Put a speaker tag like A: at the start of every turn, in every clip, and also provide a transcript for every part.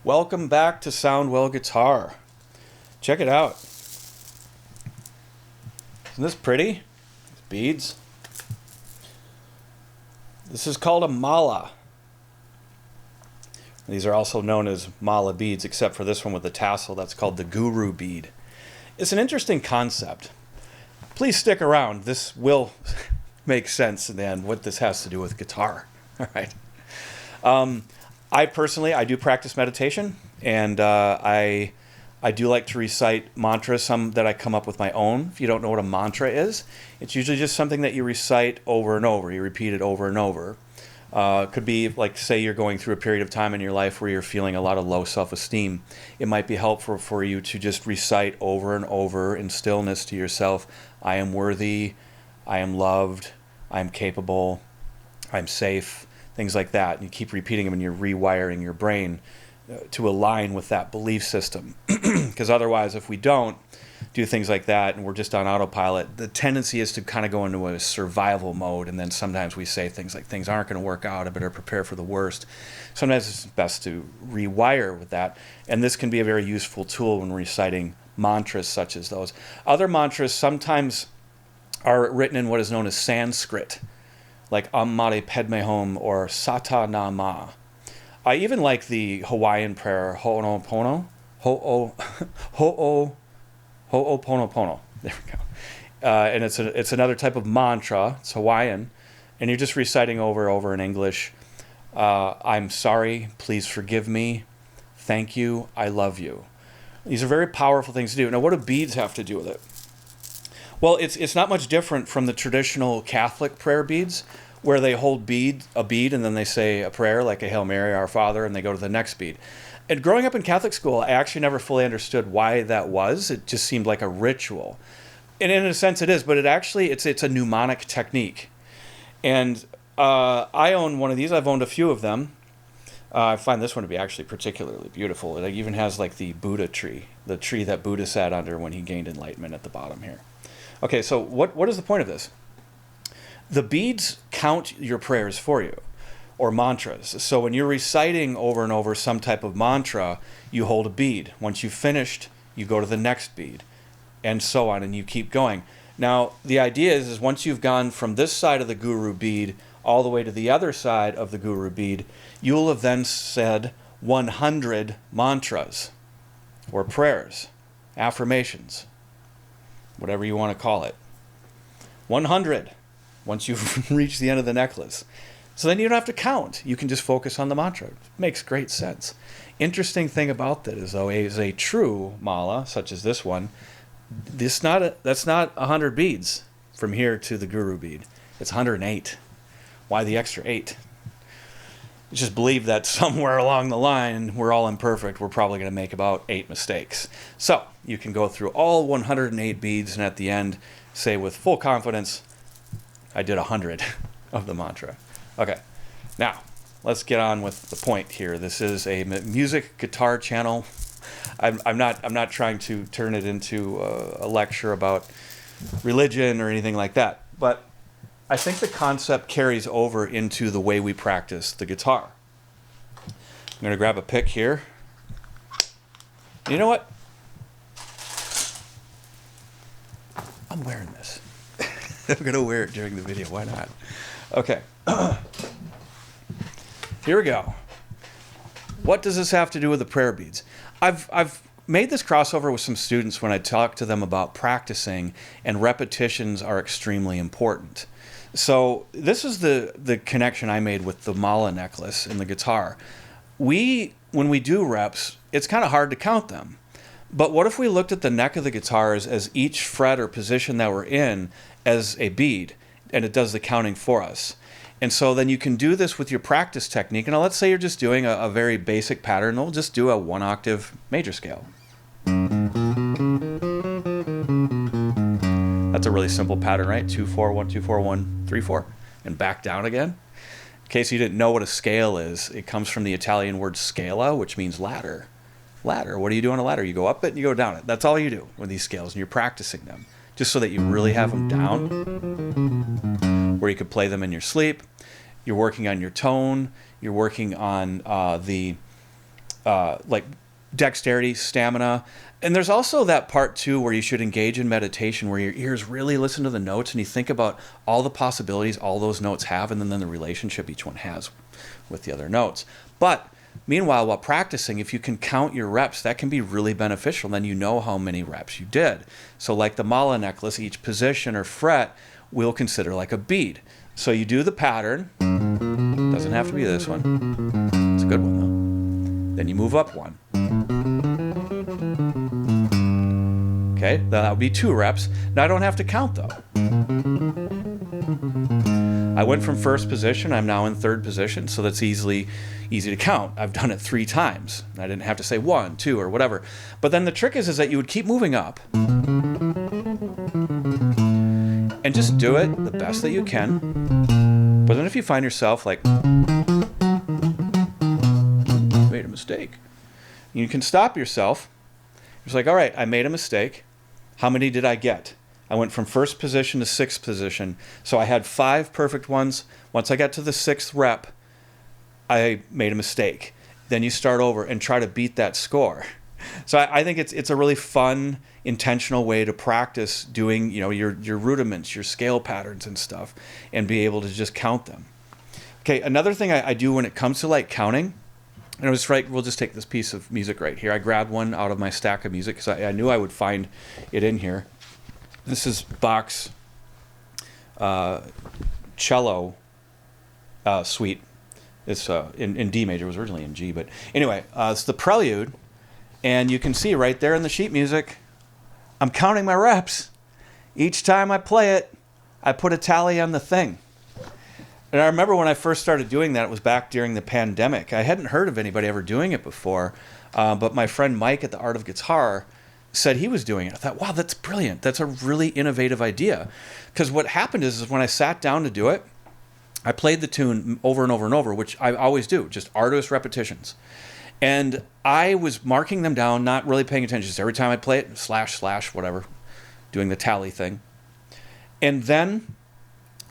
A: Welcome back to Soundwell Guitar. Check it out. Isn't this pretty? Beads. This is called a mala. These are also known as mala beads, except for this one with the tassel. That's called the guru bead. It's an interesting concept. Please stick around. This will make sense in the end, what this has to do with guitar. All right. I personally do practice meditation, and I do like to recite mantras, some that I come up with my own. If you don't know what a mantra is, it's usually just something that you recite over and over. You repeat it over and over. It could be like, say you're going through a period of time in your life where you're feeling a lot of low self-esteem. It might be helpful for you to just recite over and over in stillness to yourself, I am worthy, I am loved, I am capable, I'm safe, things like that. And you keep repeating them and you're rewiring your brain to align with that belief system. Because otherwise, if we don't do things like that and we're just on autopilot, the tendency is to kind of go into a survival mode, and then sometimes we say things like, things aren't going to work out, I better prepare for the worst. Sometimes it's best to rewire with that, and this can be a very useful tool when reciting mantras such as those. Other mantras sometimes are written in what is known as Sanskrit, like Om Mani Padme Hum or Sata Nama. I even like the Hawaiian prayer, Ho'oponopono. Ho'oponopono. There we go. And it's another type of mantra. It's Hawaiian. And you're just reciting over and over in English. I'm sorry. Please forgive me. Thank you. I love you. These are very powerful things to do. Now, what do beads have to do with it? Well, it's not much different from the traditional Catholic prayer beads, where they hold a bead and then they say a prayer like a Hail Mary, Our Father, and they go to the next bead. And growing up in Catholic school, I actually never fully understood why that was. It just seemed like a ritual. And in a sense it is, but it's a mnemonic technique. And I own one of these. I've owned a few of them. I find this one to be actually particularly beautiful. It even has like the Buddha tree, the tree that Buddha sat under when he gained enlightenment at the bottom here. Okay, so what is the point of this? The beads count your prayers for you, or mantras. So when you're reciting over and over some type of mantra, you hold a bead. Once you've finished, you go to the next bead, and so on, and you keep going. Now, the idea is once you've gone from this side of the guru bead all the way to the other side of the guru bead, you will have then said 100 mantras, or prayers, affirmations, whatever you want to call it. 100. Once you've reached the end of the necklace. So then you don't have to count. You can just focus on the mantra. It makes great sense. Interesting thing about that is, though, is a true mala, such as this one, that's not 100 beads from here to the guru bead. It's 108. Why the extra 8? Just believe that somewhere along the line, we're all imperfect. We're probably going to make about 8 mistakes. So you can go through all 108 beads and at the end say with full confidence, I did 100 of the mantra. Okay, now let's get on with the point here. This is a music guitar channel. I'm not trying to turn it into a lecture about religion or anything like that, but I think the concept carries over into the way we practice the guitar. I'm going to grab a pick here. You know what? I'm wearing this. I'm going to wear it during the video. Why not? Okay. Here we go. What does this have to do with the prayer beads? I've made this crossover with some students when I talk to them about practicing, and repetitions are extremely important. So this is the connection I made with the mala necklace and the guitar. When we do reps, it's kind of hard to count them. But what if we looked at the neck of the guitars as each fret or position that we're in as a bead, and it does the counting for us? And so then you can do this with your practice technique. And let's say you're just doing a very basic pattern. We'll just do a 1-octave major scale. That's a really simple pattern, right? 2-4, 1-2-4, 1-3-4, and back down again. In case you didn't know what a scale is, it comes from the Italian word scala, which means ladder. Ladder. What do you do on a ladder? You go up it and you go down it. That's all you do with these scales, and you're practicing them just so that you really have them down, where you could play them in your sleep. You're working on your tone. You're working on the like dexterity, stamina. And there's also that part too where you should engage in meditation, where your ears really listen to the notes and you think about all the possibilities all those notes have, and then the relationship each one has with the other notes. But meanwhile, while practicing, if you can count your reps, that can be really beneficial. Then you know how many reps you did. So like the mala necklace, each position or fret we'll consider like a bead. So you do the pattern. Doesn't have to be this one. It's a good one though. Then you move up one. Okay, that would be 2 reps. Now I don't have to count though. I went from first position, I'm now in third position, so that's easy to count. I've done it 3 times. I didn't have to say 1, 2, or whatever. But then the trick is that you would keep moving up. And just do it the best that you can. But then if you find yourself like, made a mistake, you can stop yourself. It's like, all right, I made a mistake. How many did I get? I went from first position to 6th position. So I had 5 perfect ones. Once I got to the 6th rep, I made a mistake. Then you start over and try to beat that score. So I think it's a really fun, intentional way to practice doing, your rudiments, your scale patterns and stuff, and be able to just count them. Okay, another thing I do when it comes to like counting, and it was right, we'll just take this piece of music right here. I grabbed one out of my stack of music because I knew I would find it in here. This is Bach's cello suite. It's in D major. It was originally in G, but anyway, it's the prelude. And you can see right there in the sheet music, I'm counting my reps. Each time I play it, I put a tally on the thing. And I remember when I first started doing that, it was back during the pandemic. I hadn't heard of anybody ever doing it before, but my friend Mike at the Art of Guitar said he was doing it. I thought, wow, that's brilliant. That's a really innovative idea. Because what happened is when I sat down to do it, I played the tune over and over and over, which I always do, just arduous repetitions. And I was marking them down, not really paying attention. Just every time I play it, slash, whatever, doing the tally thing. And then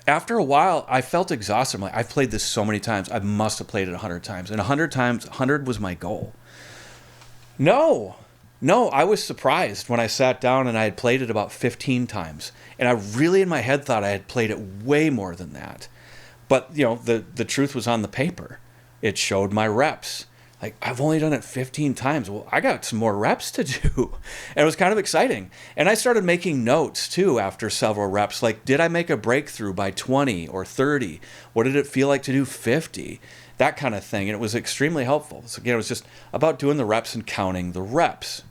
A: after a while, I felt exhausted. I'm like, I've played this so many times. I must have played it 100 times. And 100 times, 100 was my goal. No, I was surprised when I sat down and I had played it about 15 times. And I really in my head thought I had played it way more than that. But, the truth was on the paper. It showed my reps. Like, I've only done it 15 times. Well, I got some more reps to do. And it was kind of exciting. And I started making notes, too, after several reps. Like, did I make a breakthrough by 20 or 30? What did it feel like to do 50? That kind of thing. And it was extremely helpful. So, again, it was just about doing the reps and counting the reps.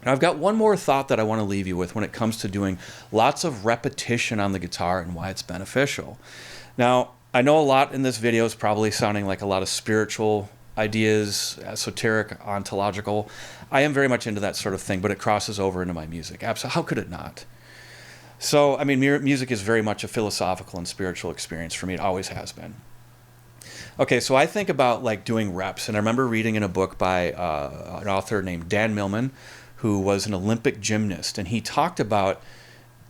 A: And I've got one more thought that I want to leave you with when it comes to doing lots of repetition on the guitar and why it's beneficial. Now, I know a lot in this video is probably sounding like a lot of spiritual ideas, esoteric, ontological. I am very much into that sort of thing, but it crosses over into my music. Absolutely. How could it not? So, I mean, music is very much a philosophical and spiritual experience for me. It always has been. Okay, so I think about like doing reps, and I remember reading in a book by an author named Dan Millman, who was an Olympic gymnast, and he talked about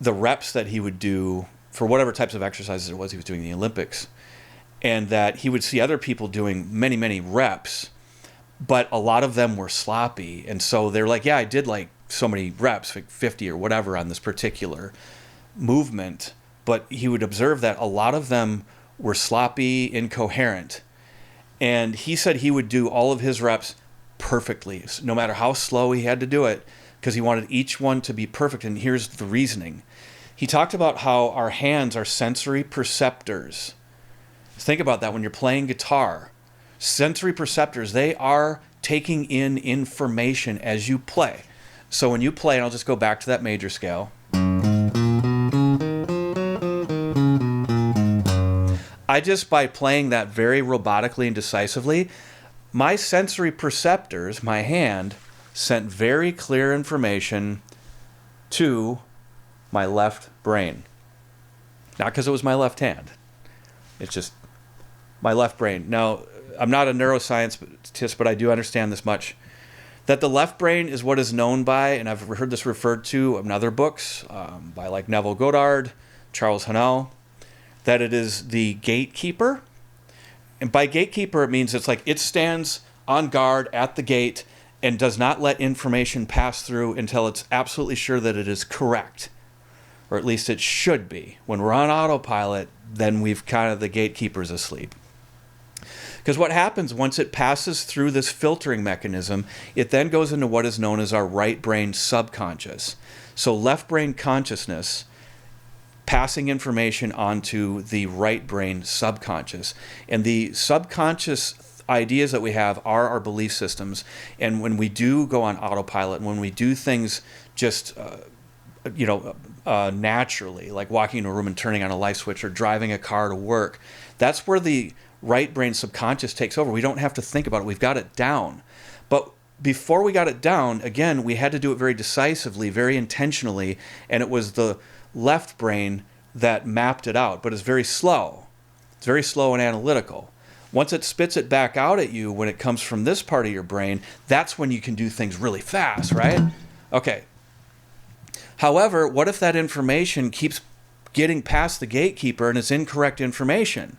A: the reps that he would do for whatever types of exercises it was he was doing in the Olympics. And that he would see other people doing many, many reps, but a lot of them were sloppy. And so they're like, yeah, I did like so many reps, like 50 or whatever on this particular movement. But he would observe that a lot of them were sloppy, incoherent. And he said he would do all of his reps perfectly, no matter how slow he had to do it, because he wanted each one to be perfect. And here's the reasoning. He talked about how our hands are sensory perceptors. Think about that when you're playing guitar. Sensory perceptors, they are taking in information as you play. So when you play, and I'll just go back to that major scale. By playing that very robotically and decisively, my sensory perceptors, my hand, sent very clear information to my left brain. Not because it was my left hand. It's just my left brain. Now, I'm not a neuroscientist, but I do understand this much, that the left brain is what is known by, and I've heard this referred to in other books by like Neville Goddard, Charles Hannell, that it is the gatekeeper. And by gatekeeper, it means it's like it stands on guard at the gate and does not let information pass through until it's absolutely sure that it is correct, or at least it should be. When we're on autopilot, then we've kind of, the gatekeeper's asleep. Because what happens once it passes through this filtering mechanism, it then goes into what is known as our right brain subconscious. So left brain consciousness passing information onto the right brain subconscious. And the subconscious ideas that we have are our belief systems. And when we do go on autopilot, when we do things just naturally, like walking into a room and turning on a light switch or driving a car to work, that's where the right brain subconscious takes over. We don't have to think about it. We've got it down. But before we got it down, again, we had to do it very decisively, very intentionally, and it was the left brain that mapped it out. But it's very slow. It's very slow and analytical. Once it spits it back out at you when it comes from this part of your brain, that's when you can do things really fast, right? Okay. However, what if that information keeps getting past the gatekeeper and it's incorrect information?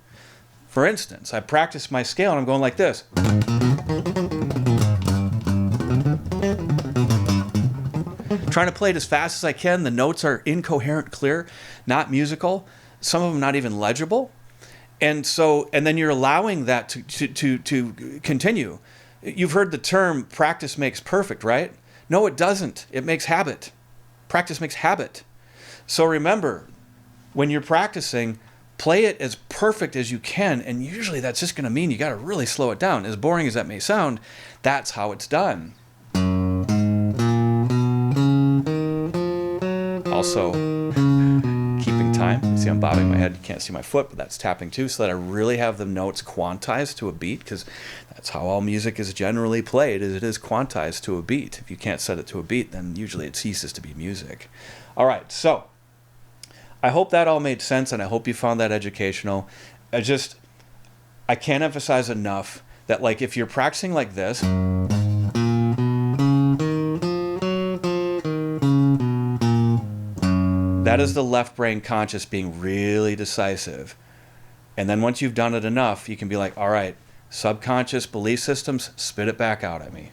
A: For instance, I practice my scale and I'm going like this. Trying to play it as fast as I can. The notes are incoherent, clear, not musical. Some of them not even legible. And then you're allowing that to continue. You've heard the term practice makes perfect, right? No, it doesn't. It makes habit. Practice makes habit. So remember, when you're practicing, play it as perfect as you can, and usually that's just going to mean you got to really slow it down. As boring as that may sound, that's how it's done. Also, keeping time. See, I'm bobbing my head. You can't see my foot, but that's tapping too, so that I really have the notes quantized to a beat, because that's how all music is generally played, is it is quantized to a beat. If you can't set it to a beat, then usually it ceases to be music. All right, so I hope that all made sense, and I hope you found that educational. I can't emphasize enough that, like, if you're practicing like this, that is the left brain conscious being really decisive. And then once you've done it enough, you can be like, all right, subconscious belief systems, spit it back out at me.